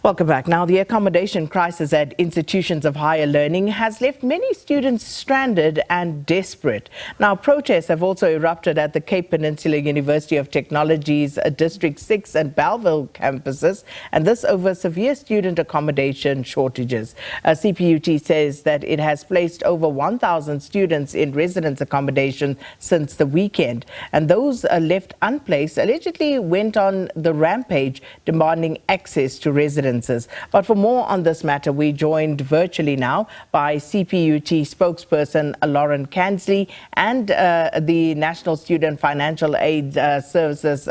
Welcome back. Now, the accommodation crisis at institutions of higher learning has left many students stranded and desperate. Now, protests have also erupted at the Cape Peninsula University of Technology's District 6 and Bellville campuses, and this over severe student accommodation shortages. CPUT says that it has placed over 1,000 students in residence accommodation since the weekend, and those left unplaced allegedly went on the rampage, demanding access to residences. But for more on this matter, we joined virtually now by CPUT spokesperson Lauren Kansley and the National Student Financial Aid Services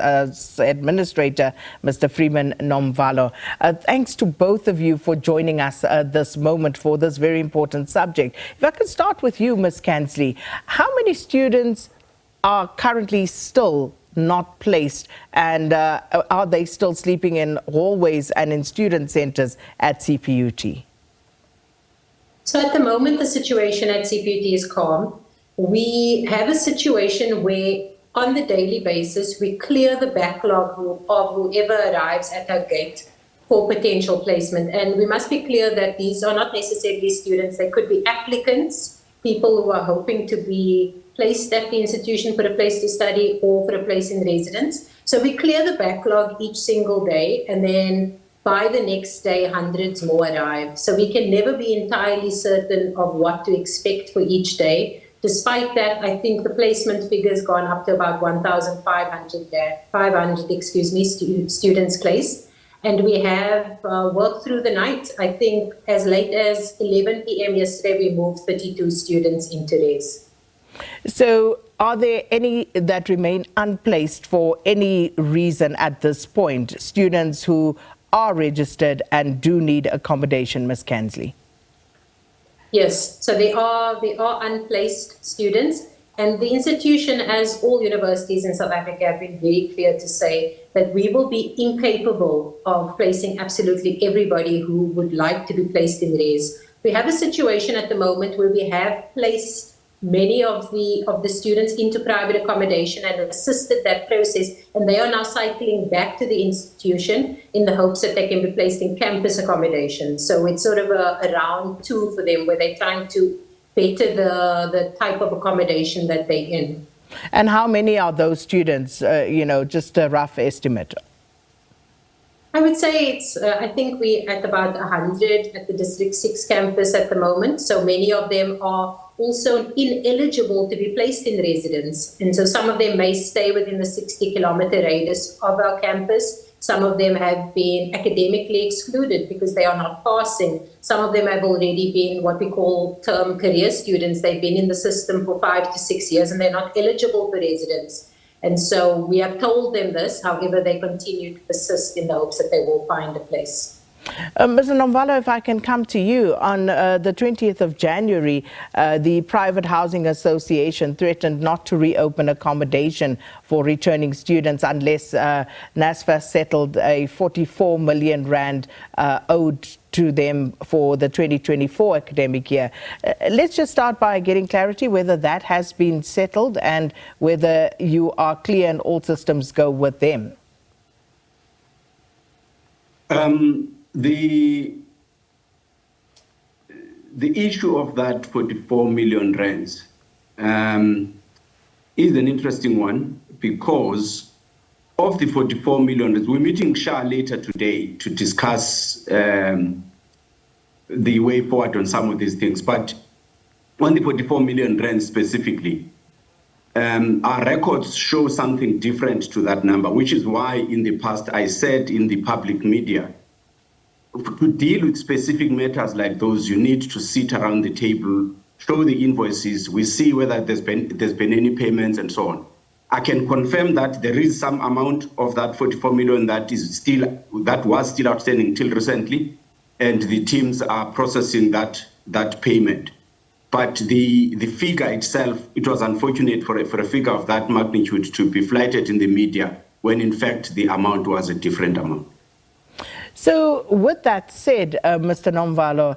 Administrator, Mr. Freeman Nomvalo. Thanks to both of you for joining us this moment for this very important subject. If I could start with you, Ms. Kansley, how many students are currently still not placed, and are they still sleeping in hallways and in student centres at CPUT? So at the moment, the situation at CPUT is calm. We have a situation where on the daily basis, we clear the backlog of whoever arrives at our gate for potential placement. And we must be clear that these are not necessarily students. They could be applicants, people who are hoping to be placed at the institution for a place to study or for a place in residence. So we clear the backlog each single day, and then by the next day, hundreds more arrive. So we can never be entirely certain of what to expect for each day. Despite that, I think the placement figure's gone up to about 1,500 students placed. And we have worked through the night. I think as late as 11 p.m. yesterday, we moved 32 students into res. So are there any that remain unplaced for any reason at this point, students who are registered and do need accommodation, Ms. Kansley? Yes, so they are unplaced students, and the institution, as all universities in South Africa, have been very clear to say that we will be incapable of placing absolutely everybody who would like to be placed in res. We have a situation at the moment where we have placed many of the students into private accommodation and assisted that process, and they are now cycling back to the institution in the hopes that they can be placed in campus accommodation. So it's sort of a round two for them, where they're trying to better the type of accommodation that they're in. And how many are those students, just a rough estimate? I would say it's, I think we're at about 100 at the District 6 campus at the moment. So many of them are also ineligible to be placed in residence. And so some of them may stay within the 60-kilometer radius of our campus. Some of them have been academically excluded because they are not passing. Some of them have already been what we call term career students. They've been in the system for 5 to 6 years and they're not eligible for residence. And so we have told them this, however, they continue to persist in the hopes that they will find a place. Mr. Nomvalo, if I can come to you, on the 20th of January, the Private Housing Association threatened not to reopen accommodation for returning students unless NSFAS settled a 44 million rand owed to them for the 2024 academic year. Let's just start by getting clarity whether that has been settled and whether you are clear and all systems go with them. The issue of that 44 million rands is an interesting one, because of the 44 million, we're meeting Shah later today to discuss the way forward on some of these things. But on the 44 million rands specifically, our records show something different to that number, which is why in the past I said in the public media, to deal with specific matters like those, you need to sit around the table, show the invoices, we see whether there's been any payments and so on. I can confirm that there is some amount of that 44 million that was still outstanding till recently, and the teams are processing that payment. But the figure itself, it was unfortunate for a figure of that magnitude to be flighted in the media, when in fact the amount was a different amount. So with that said, Mr. Nomvalo,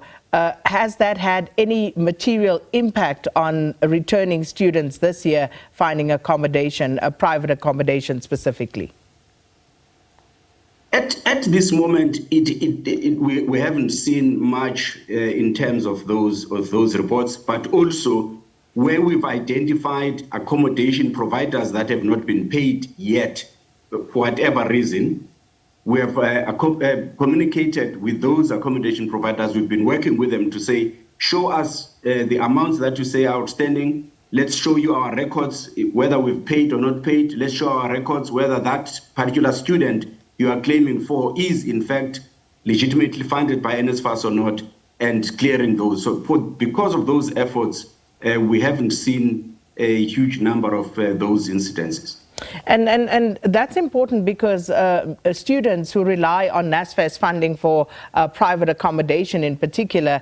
has that had any material impact on returning students this year finding accommodation, private accommodation specifically? At this moment, we haven't seen much in terms of those reports, but also where we've identified accommodation providers that have not been paid yet, for whatever reason, we have communicated with those accommodation providers. We've been working with them to say, show us the amounts that you say are outstanding. Let's show you our records, whether we've paid or not paid. Let's show our records whether that particular student you are claiming for is in fact legitimately funded by NSFAS or not, and clearing those. So because of those efforts, we haven't seen a huge number of those incidences. And that's important because students who rely on NSFAS funding for private accommodation in particular,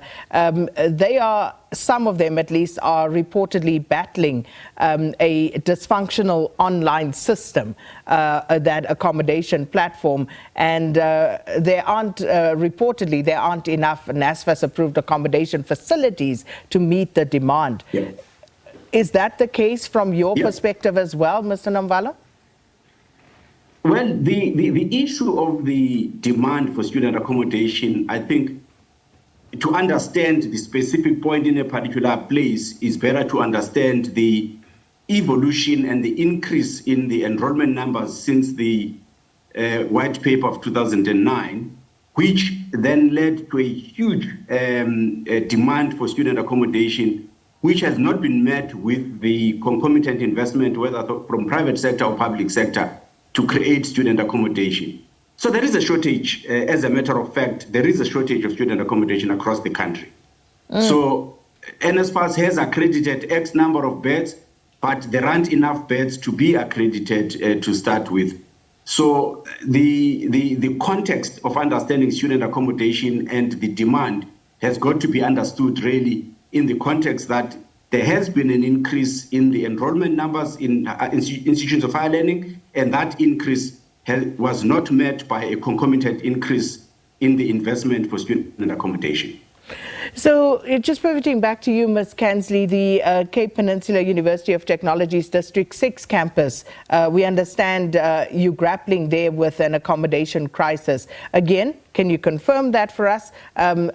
some of them at least are reportedly battling a dysfunctional online system, that accommodation platform, and there aren't enough NSFAS approved accommodation facilities to meet the demand. Yeah. Is that the case from your perspective as well, Mr. Nomvalo? Well, the issue of the demand for student accommodation, I think, to understand the specific point in a particular place is better to understand the evolution and the increase in the enrollment numbers since the white paper of 2009, which then led to a huge demand for student accommodation, which has not been met with the concomitant investment, whether from private sector or public sector, to create student accommodation. So there is a shortage, as a matter of fact, there is a shortage of student accommodation across the country. So NSFAS has accredited X number of beds, but there aren't enough beds to be accredited to start with. So the context of understanding student accommodation and the demand has got to be understood really in the context that there has been an increase in the enrollment numbers in institutions of higher learning, and that increase was not met by a concomitant increase in the investment for student accommodation. So just pivoting back to you, Ms. Kansley, the Cape Peninsula University of Technology's District 6 campus, we understand you grappling there with an accommodation crisis. Again, can you confirm that for us? And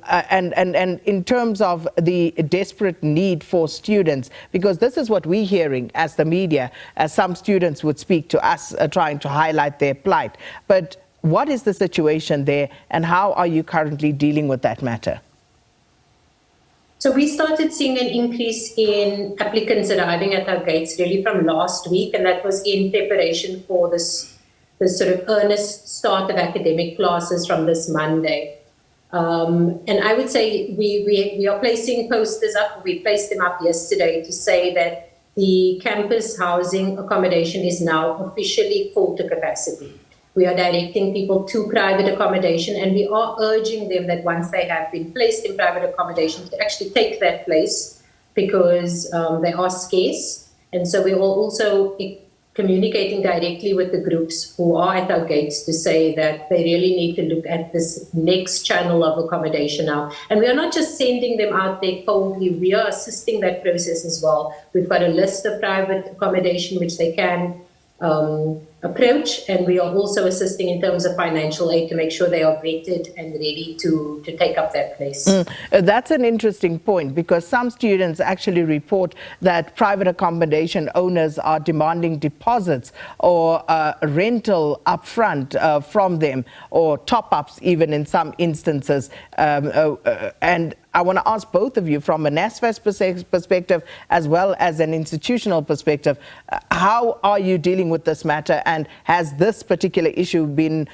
in terms of the desperate need for students, because this is what we're hearing as the media, as some students would speak to us trying to highlight their plight. But what is the situation there, and how are you currently dealing with that matter? So we started seeing an increase in applicants arriving at our gates really from last week, and that was in preparation for this sort of earnest start of academic classes from this Monday. And I would say we are placing posters up. We placed them up yesterday to say that the campus housing accommodation is now officially full to capacity. We are directing people to private accommodation, and we are urging them that once they have been placed in private accommodation to actually take that place, because they are scarce. And so we are also communicating directly with the groups who are at our gates to say that they really need to look at this next channel of accommodation now. And we are not just sending them out there coldly, we are assisting that process as well. We've got a list of private accommodation which they can approach, and we are also assisting in terms of financial aid to make sure they are vetted and ready to take up that place. That's an interesting point, because some students actually report that private accommodation owners are demanding deposits or rental upfront from them, or top-ups even in some instances. And I want to ask both of you, from an NSFAS perspective as well as an institutional perspective, how are you dealing with this matter, and has this particular issue been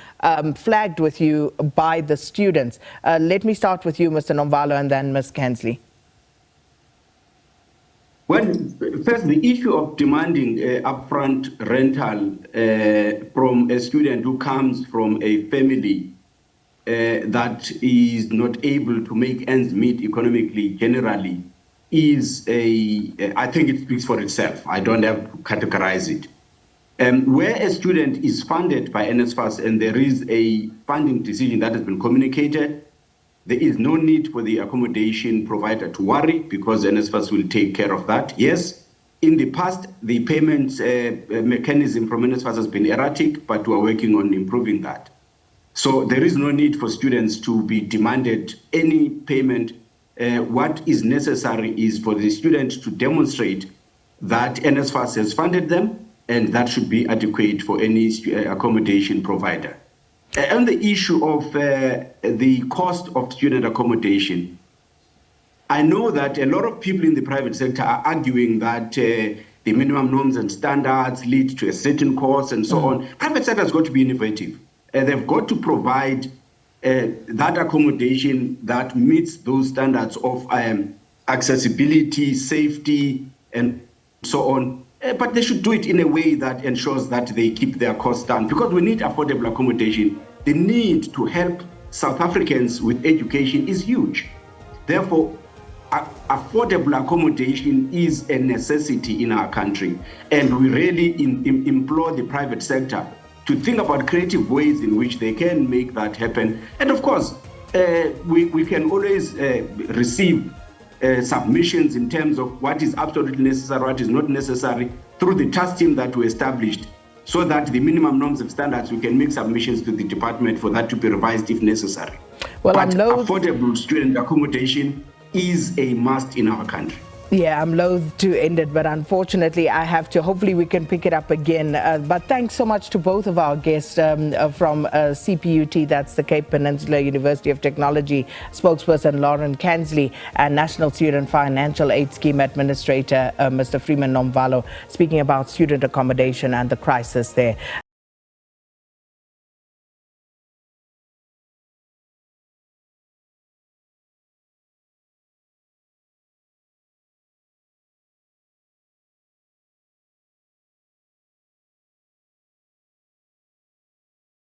flagged with you by the students? Let me start with you, Mr. Nomvalo, and then Ms. Kansley. Well, first, the issue of demanding upfront rental from a student who comes from a family that is not able to make ends meet economically generally is I think it speaks for itself. I don't have to categorize it. Where a student is funded by NSFAS and there is a funding decision that has been communicated, there is no need for the accommodation provider to worry, because NSFAS will take care of that. Yes, in the past, the payment mechanism from NSFAS has been erratic, but we're working on improving that. So there is no need for students to be demanded any payment. What is necessary is for the student to demonstrate that NSFAS has funded them, and that should be adequate for any accommodation provider. On the issue of the cost of student accommodation, I know that a lot of people in the private sector are arguing that the minimum norms and standards lead to a certain cost and so on. Private sector has got to be innovative. They've got to provide that accommodation that meets those standards of accessibility, safety, and so on. But they should do it in a way that ensures that they keep their costs down, because we need affordable accommodation. The need to help South Africans with education is huge. Therefore, affordable accommodation is a necessity in our country, and we really implore the private sector to think about creative ways in which they can make that happen. And of course, we can always receive submissions in terms of what is absolutely necessary, what is not necessary, through the task team that we established, so that the minimum norms and standards, we can make submissions to the department for that to be revised if necessary. Well, but affordable student accommodation is a must in our country. Yeah, I'm loath to end it, but unfortunately I have to. Hopefully we can pick it up again. But thanks so much to both of our guests from CPUT, that's the Cape Peninsula University of Technology, spokesperson Lauren Kansley, and National Student Financial Aid Scheme Administrator Mr. Freeman Nomvalo, speaking about student accommodation and the crisis there.